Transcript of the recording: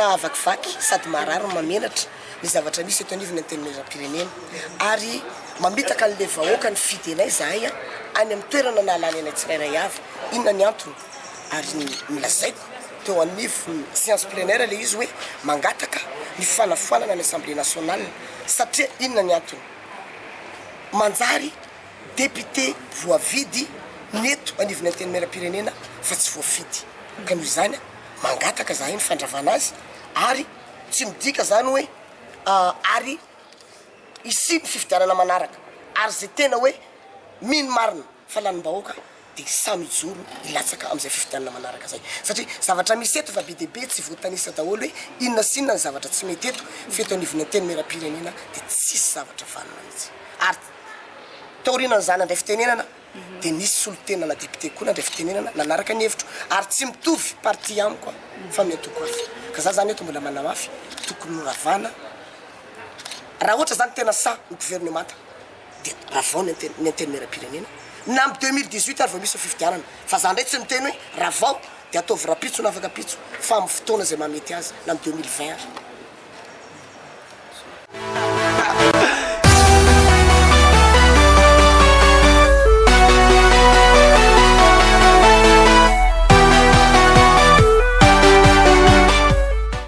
mahavakivaky sady marary mamenatra ny zavatra misy eto anivony antenimieram-pirenena ary mamitaka an'le vahoaka ny fidy anay zahay any amin'ny toerana nahalany anay tsirairay avy inona ny antony ary milazaiko teo anivo séance plenaire le izy hoe mangataka ny fanafoanana ny assemblée nationale satria inona ny antony manjary député voavidy neto anivony antenimieram-pirenena fa tsy voafidy ka noho izany mangataka zahay ny fandravana azy ary tsy midika zany hoe ary isi ny fifidianana manaraka ary zay tena hoe mino marina fa lanim-bahoaka de samy joro ilatsaka am'izay fifidianana manaraka zay satria zavatra misy eto fa be deaibe tsy voatanisa daholo hoe inona sinona ny zavatra tsy mety eto feto anivony antenimieram-pirenena de tsisy zavatra vanina mihitsy ary taorinan' zany andray fitenenana de nisy solotenana député koa nandray fitenenana nanaraka ny hevitro ary tsy mitovy parti amiko fa miatoko afy ka za zany eto mbola manamafy tokony noravana raha ohatra zany tena sa ny gouvernemanta de ravao ny antenimieram-pirenena na am 2018 ary vao misy fifidianana fa za ndray tsy miteny hoe ravao de ataovy rapitso na afaka pitso fa amin'ny fotoana zay mamety azy na am 2020 ary